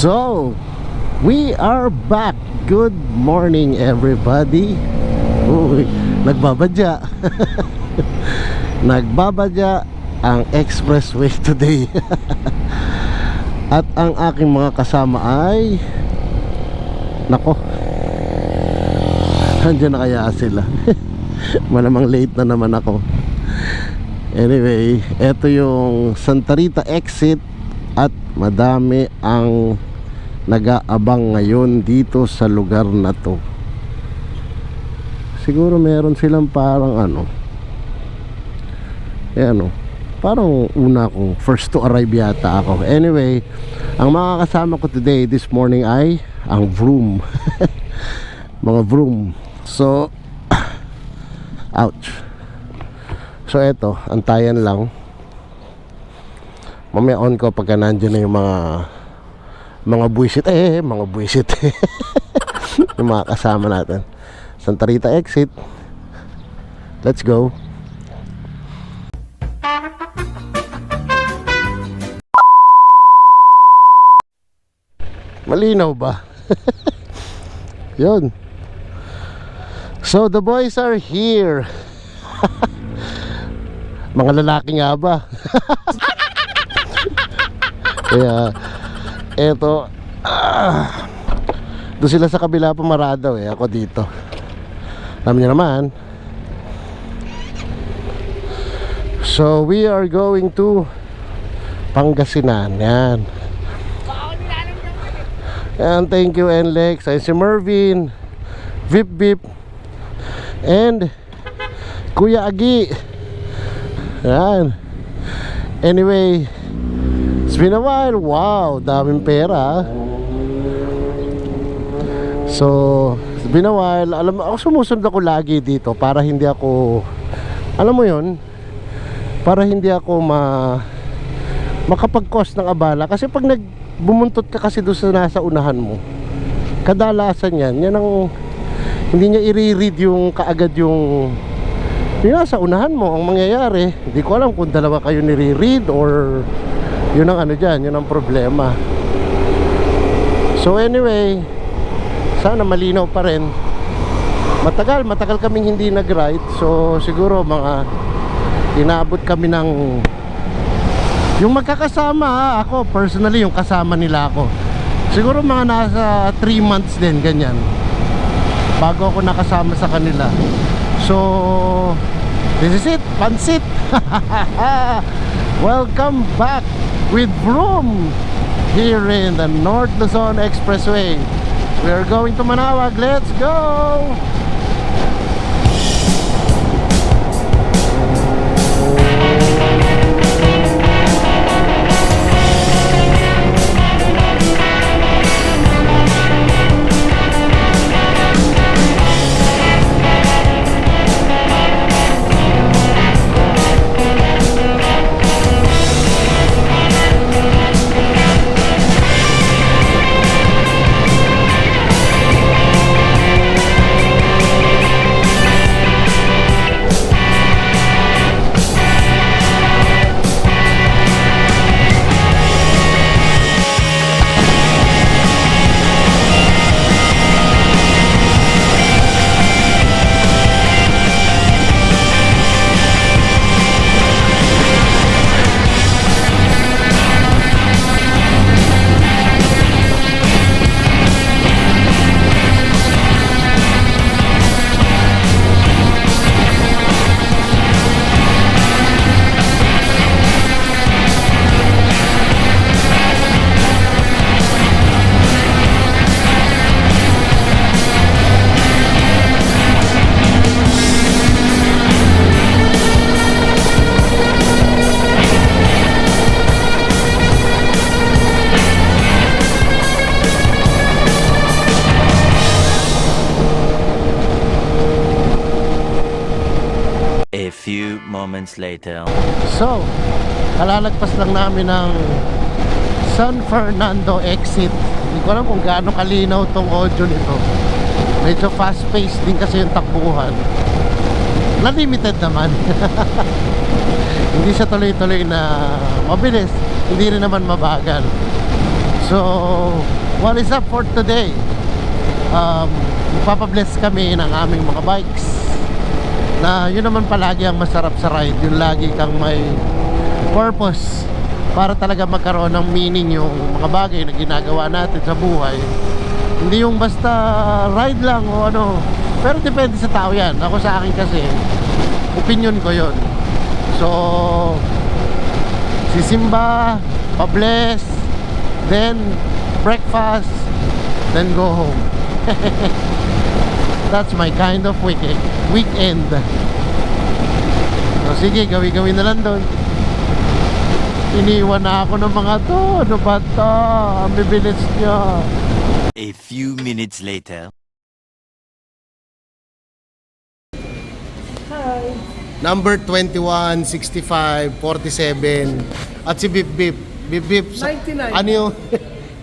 So, we are back. Good morning everybody. Uy, nagbabadya. Nagbabadya ang expressway today. At ang aking mga kasama ay nako, nandiyan na kaya sila. Malamang late na naman ako. Anyway, eto yung Santa Rita exit. At madami ang nag-aabang ngayon dito sa lugar na to. Siguro meron silang parang parang una kong first to arrive yata ako. Anyway, ang mga kasama ko today this morning ay ang vroom. Mga vroom. So ouch. So eto, antayan lang. Mamaya on ko pagka nandiyan na yung mga buwisit. Mga buwisit. Yung mga kasama natin. Santa Rita exit. Let's go. Malinaw ba? Yun. So the boys are here. Mga lalaki nga ba? Kaya eto, doon sila sa kabila pumaradaw ako dito. Alam niyo naman. So we are going to Pangasinan. Yan. And thank you Enlex, ay si Mervin, Vip Vip, and Kuya Agi. Yan. Anyway, it's been a while. Wow, daming pera. So, it's been a while. Alam mo, ako sumusunod ako lagi dito para hindi ako, alam mo yun, para hindi ako makapag-cause ng abala. Kasi pag bumuntot ka kasi doon sa nasa unahan mo, kadalasan yan ang hindi niya i-read yung kaagad yung nasa unahan mo. Ang mangyayari, hindi ko alam kung dalawa kayo nire-read or yun ang dyan, yun ang problema. So anyway, sana malinaw pa rin. Matagal kaming hindi nag-ride. So siguro mga inaabot kami ng yung magkakasama. Ako personally, yung kasama nila ako, siguro mga nasa 3 months din, ganyan, bago ako nakasama sa kanila. So this is it, pansit. Welcome back with Vroom here in the North Luzon Expressway. We are going to Manaoag. Let's go! Moments later. So, kalalagpas lang namin ng San Fernando exit. Hindi ko alam kung gaano kalinaw tong audio nito. Medyo fast paced din kasi yung takbuhan. Na limited naman. Hindi siya tuloy-tuloy na mabilis, hindi rin naman mabagal. So, what is up for today? Magpapabless kami ng aming mga bikes. Na yun naman palagi ang masarap sa ride. Yung lagi kang may purpose para talaga magkaroon ng meaning yung mga bagay na ginagawa natin sa buhay. Hindi yung basta ride lang o ano. Pero depende sa tao yan. Ako sa akin kasi, opinion ko yon. So, sisimba, pabless, then breakfast, then go home. That's my kind of weekend. So sige, gawin na lang doon. Iniwan na ako ng mga to. Ano ba to? Ang bibilis niya. A few minutes later. Hi. Number 21, 65, 47. At si Bip Bip. Bip Bip. 99. Ano yung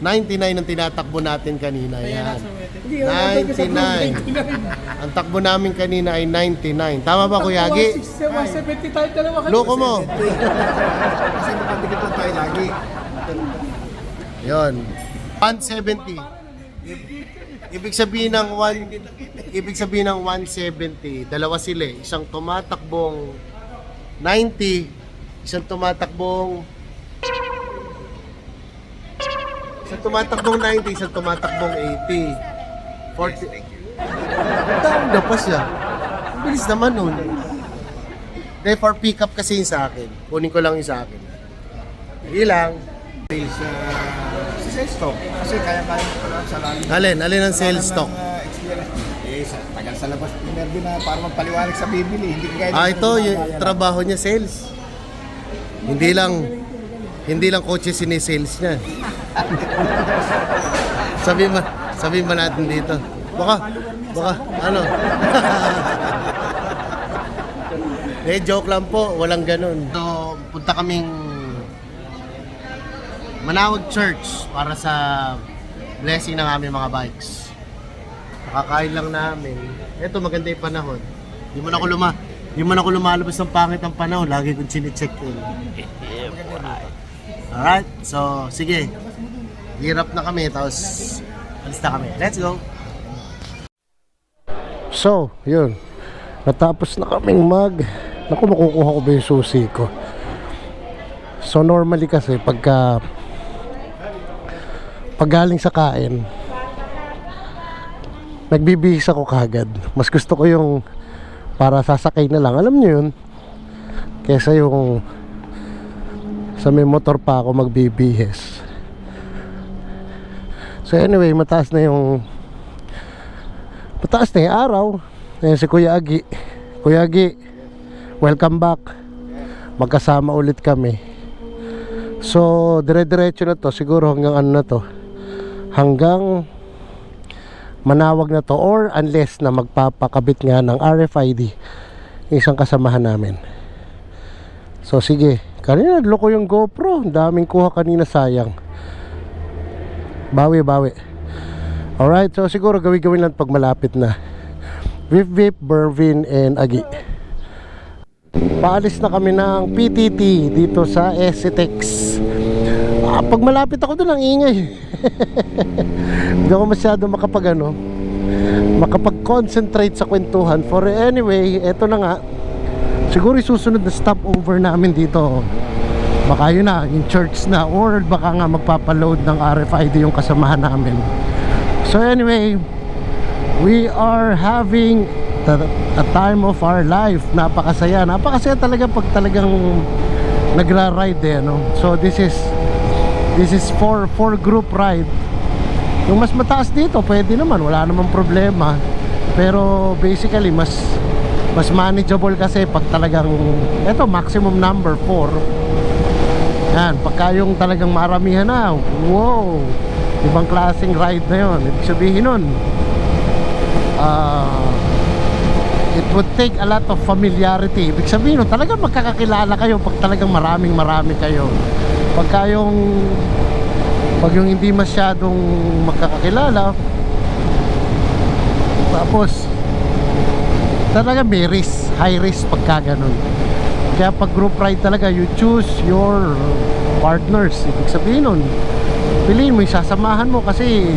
99 ang tinatakbo natin kanina? Yan. 99. Ang takbo namin kanina ay 99. Tama ba, Kuya Agi? 170 tayo ka naman. Loko mo. Kasi makadikit lang tayo lagi. Yon. 170. Ibig sabihin ng 170, dalawa sila, isang tumatakbong 90, isang tumatakbong 90, isang tumatakbong 80. 40. Tawag na pa siya. Ang bilis naman nun. Then for pick up kasi yung sa akin. Kunin ko lang yung sa akin. Hindi lang. Si sales stock. Kasi kaya-kaya ko lang sa lalim. Alin ang sales stock? Experience. Tagal sa labas. Nervyo na para magpaliwanag sa bibili. Hindi kaya Ito, yung trabaho niya sales. Hindi lang kotse sinisales niya. Sabi mo natin dito. Baka, ano? Joke lang po, walang ganun. So, punta kaming Manawag Church para sa blessing ng aming mga bikes. Nakakain lang namin. Ito, maganda yung panahon. Di mo na ako lumalabas ng pangit ang panahon. Lagi kong chine-check in. Alright, so sige. Hirap na kami, tapos alis na kami. Let's go! So, yun. Natapos na kaming Naku, makukuha ko ba yung susi ko? So, normally kasi pag galing sa kain, nagbibihis ako kagad. Mas gusto ko yung para sasakay na lang. Alam niyo yun? Kesa yung sa may motor pa ako magbibihis. So anyway, mataas na yung araw. Ayan si Kuya Agi. Kuya Agi, welcome back. Magkasama ulit kami. So dire-diretso na to. Siguro hanggang ano na to, hanggang Manawag na to, or unless na magpapakabit nga ng RFID isang kasamahan namin. So sige, kanina loko yung GoPro. Daming kuha kanina, sayang. Bawi. Alright, so siguro gawin lang pag malapit na. Vip, Bervin, and Agi. Paalis na kami ng PTT dito sa SCTEX. Pag malapit ako doon, ang ingay. Hindi ako masyado makapag-concentrate sa kwentuhan. For anyway, eto na nga. Siguro susunod na stopover namin dito, baka yun na, yung church na, or baka nga magpapaload ng RFID yung kasamahan namin. So anyway, we are having a time of our life. Napakasaya talaga pag talagang nagra-ride no? So this is for group ride. Yung mas mataas dito, pwede naman, wala namang problema. Pero basically mas manageable kasi pag talagang eto, maximum number 4. Yan, pagka yung talagang maramihan na, wow, ibang klaseng ride na yun. Ibig sabihin nun, it would take a lot of familiarity. Ibig sabihin nun, talagang magkakakilala kayo pag talagang marami kayo. Pag yung hindi masyadong magkakakilala, tapos talaga may risk, high risk pagka ganun. Kaya pag group ride talaga, you choose your partners. Ibig sabihin nun, piliin mo yung sasamahan mo kasi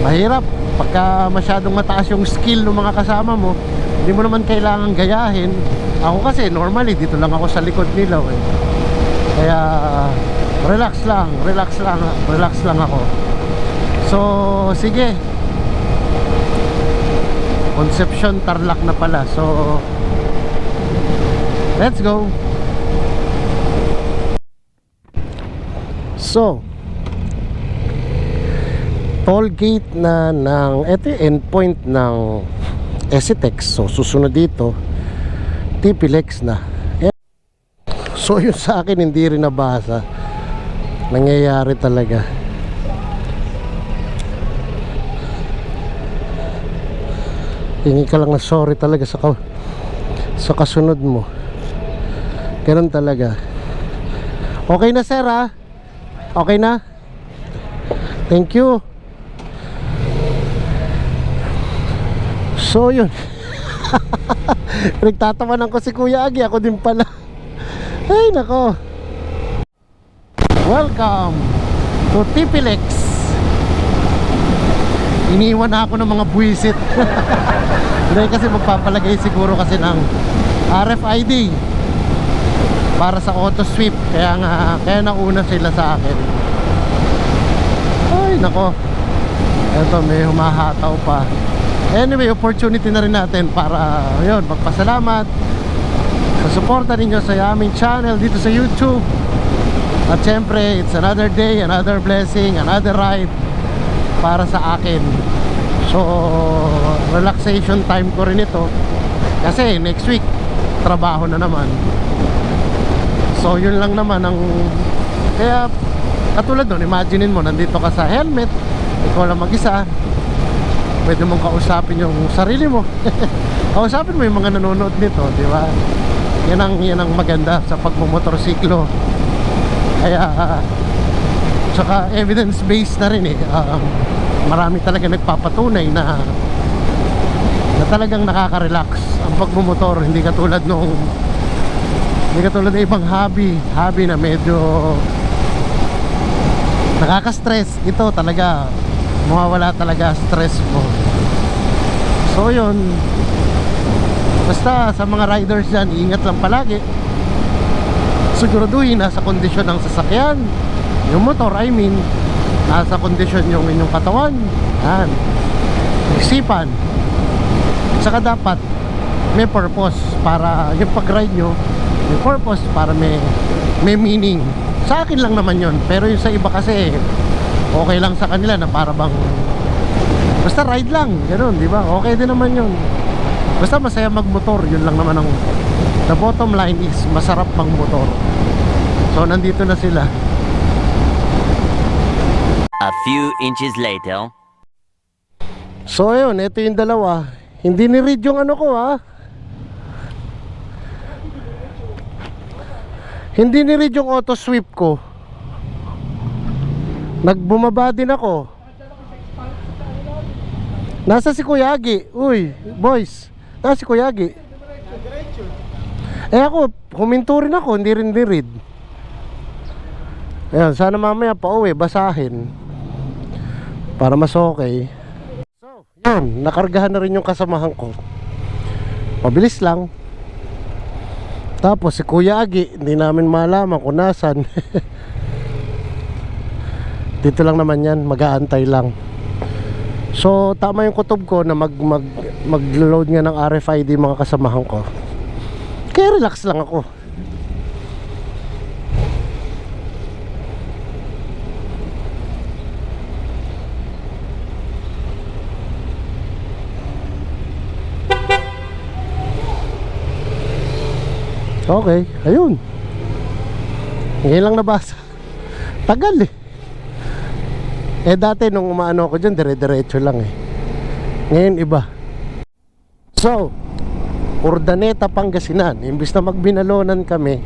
mahirap pagka masyadong mataas yung skill ng mga kasama mo. Hindi mo naman kailangan gayahin. Ako kasi normally dito lang ako sa likod nila eh. Kaya relax lang ako. So sige, Concepcion Tarlac na pala. So let's go. So toll gate na ng, ito yung endpoint ng Esitex. So susunod dito TPLEX na. So yun sa akin hindi rin nabasa. Nangyayari talaga. Hingi ka lang na sorry talaga sa kasunod mo. Ganun talaga. Okay na sir ha? Okay na? Thank you. So yun. Nagtatawanan ko si Kuya Agi. Ako din pala. Ay nako. Welcome to TPLEX. Iniwan na ako ng mga buwisit. Hindi kasi magpapalagay siguro kasi ng RFID para sa auto sweep. Kaya nauna sila sa akin. Ay nako. Eto may humahataw pa. Anyway, opportunity na rin natin para yun, magpasalamat sa suporta ninyo sa aming channel dito sa YouTube. At syempre, it's another day, another blessing, another ride para sa akin. So relaxation time ko rin ito kasi next week trabaho na naman. So yun lang naman ang, kaya katulad nun, imaginein mo nandito ka sa helmet, ikaw lang mag-isa, pwede mong kausapin yung sarili mo. Kausapin mo yung mga nanonood nito, di ba? Yan ang maganda sa pagmumotorsiklo. Kaya tsaka evidence based na rin eh. Marami talaga nagpapatunay na talagang nakaka-relax ang pagmumotor. Hindi katulad ng ibang hobby na medyo nakaka-stress. Ito talaga mawawala talaga stress mo. So yun, basta sa mga riders dyan, ingat lang palagi. Siguraduhin nasa kondisyon ng sasakyan, yung motor I mean, nasa kondisyon yung inyong katawan. Yan, isipan. Saka dapat may purpose para yung pag-ride nyo, may purpose para may meaning. Sa akin lang naman yon, pero yung sa iba kasi okay lang sa kanila na para bang basta ride lang, ganoon, di ba? Okay din naman yun. Basta masaya magmotor, yun lang naman ang the bottom line is masarap magmotor. So nandito na sila. A few inches later. So ayun, ito yung dalawa. Hindi ni-read yung ano ko ha. Hindi ni-read yung auto sweep ko. Nagbumaba din ako. Nasa si Kuya Agi. Uy, boys, nasa si Kuya Agi. Eh ako, huminto rin ako, hindi rin ni-read. Ayan, sana mamaya pa uwi, basahin para mas okay. So, yun, nakargahan na rin yung kasamahan ko. Mabilis lang. Tapos si Kuya Agi, hindi namin malaman kung nasan. Dito lang naman yan, mag-aantay lang. So tama yung kutob ko na mag-load nga ng RFID mga kasamahan ko. Kaya relax lang ako. Okay, ayun. Ngayon lang nabasa. Tagal eh. Eh dati nung umaano ako dyan, dire-diretso lang eh. Ngayon iba. So, Urdaneta, Pangasinan. Imbis na magbinalonan kami,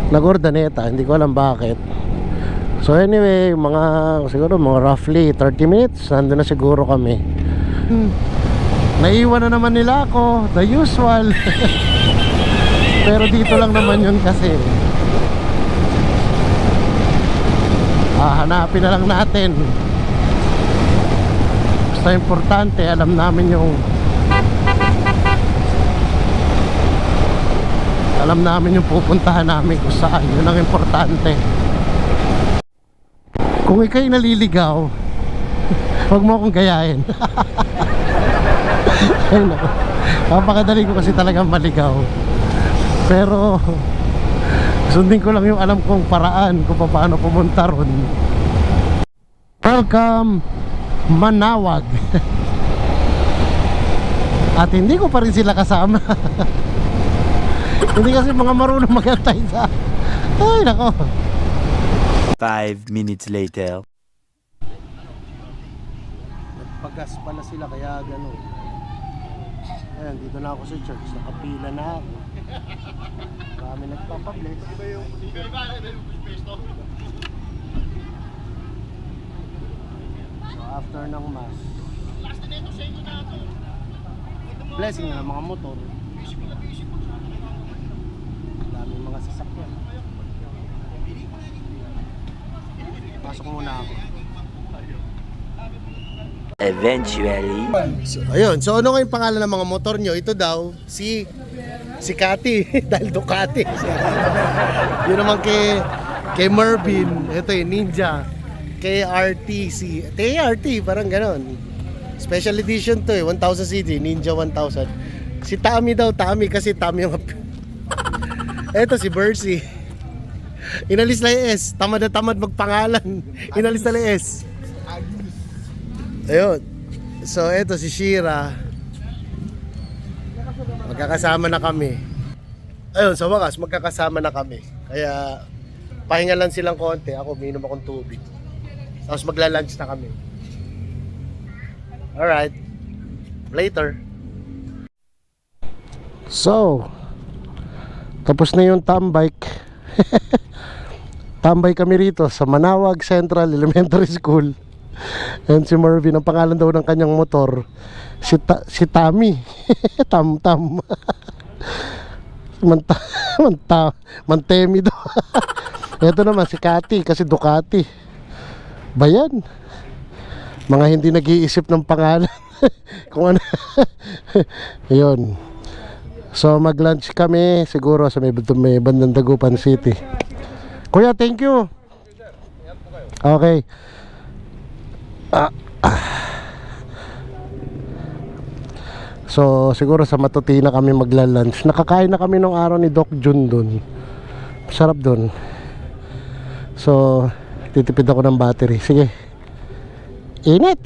nag-Urdaneta, hindi ko alam bakit. So anyway, siguro mga roughly 30 minutes nandun na siguro kami. Naiwan na naman nila ako, the usual. Pero dito lang naman yun kasi. hanapin na lang natin. Basta importante, alam namin yung pupuntahan namin kung saan. Yun ang importante. Kung ikaw'y naliligaw, huwag mo akong gayahin. Ayun ako. Napakadali ko kasi talagang maligaw. Pero sundin ko lang yung alam kong paraan kung paano pumunta ron. Welcome Manawag. At hindi ko pa rin sila kasama. Hindi kasi mga marunong magantay sa... Ay nako. 5 minutes later. Nagpagas pala sila kaya gano'n. Ayan, dito na ako sa church. Nakapila na ako. Marami nagpapabless. So after ng mass, blessing na ng mga motor. Daming mga sasakyan. Pasok muna ako. Eventually. So, ayun. So ano kayong pangalan ng mga motor nyo? Ito daw, si Kati. Dahil Ducati. Yun naman kay Mervin. Ito yung Ninja. KRT. KRT, parang ganon. Special edition to 1000cc. Ninja 1000. Si Tommy daw. Tommy kasi Tommy yung... Ito si Bercy. Inalis na yung S. Tamad na tamad magpangalan. Inalis na yung S. Ayun. So eto si Shira. Magkakasama na kami. Ayun, sa wakas magkakasama na kami. Kaya pahinga lang silang konti. Ako umiinom akong tubig. Tapos magla-lunch na kami. Alright. Later. So tapos na yung tambike. Tambay kami rito sa Manawag Central Elementary School. And si Mervin, ang pangalan daw ng kanyang motor, si Tommy. Tam-tam. Mantemi daw. Ito naman si Kati, kasi Ducati. Bayan. Mga hindi nag-iisip ng pangalan. Kung ano. Ayun. So mag-lunch kami siguro sa may bandang Dagupan City. Kuya, thank you. Okay. So siguro sa Matutina kami magla-lunch. Nakakain na kami nung araw ni Doc Jun dun. Sarap dun. So titipid ako ng battery. Sige. Init.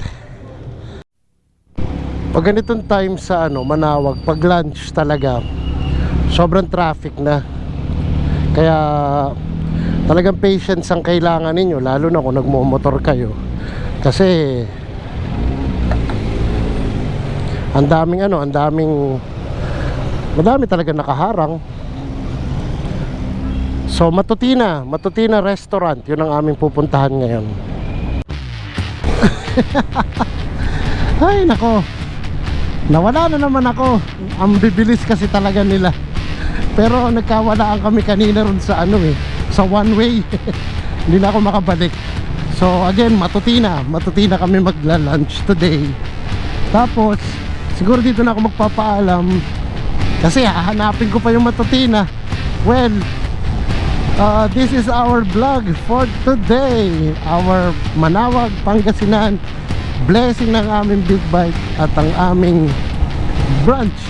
Pag ganitong time sa Manawag, pag lunch talaga sobrang traffic na. Kaya talagang patience ang kailangan ninyo, lalo na kung nagmo-motor kayo. Kasi madami talaga nakaharang. So Matutina Restaurant, yun ang aming pupuntahan ngayon. Ay nako, nawala na naman ako. Ang bibilis kasi talaga nila. Pero nagkawalaan kami kanina ron sa sa one way. Hindi na ako makabalik. So again, Matutina kami magla-lunch today. Tapos siguro dito na ako magpapaalam kasi hahanapin ko pa yung Matutina. Well, this is our vlog for today. Our Manawag, Pangasinan blessing ng aming big bike at ang aming brunch.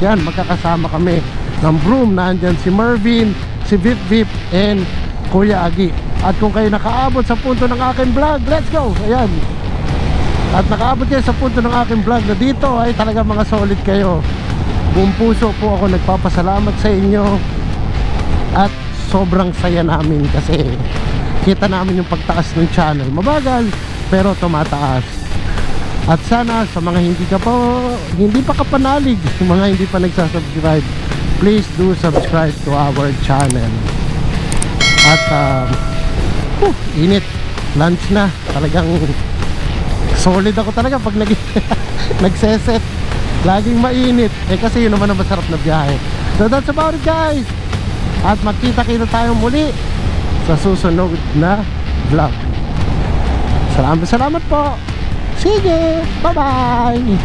Yan, magkakasama kami ng Broom. Nandyan si Mervin, si Vip Vip, and Kuya Agi. At kung kayo nakaabot sa punto ng aking vlog, let's go! Ayan. At nakaabot kayo sa punto ng aking vlog na dito ay talaga mga solid kayo. Buong puso po ako nagpapasalamat sa inyo. At sobrang saya namin kasi kita namin yung pagtaas ng channel. Mabagal, pero tumataas. At sana sa mga hindi pa kapanalig, mga hindi pa nagsasubscribe, please do subscribe to our channel. At init, lunch na. Talagang solid ako talaga pag nagseset. Laging mainit. Kasi yun naman ang masarap na biyahe. So that's about it, guys. At magkita-kita tayo muli sa susunod na vlog. Salamat po. Sige, bye-bye.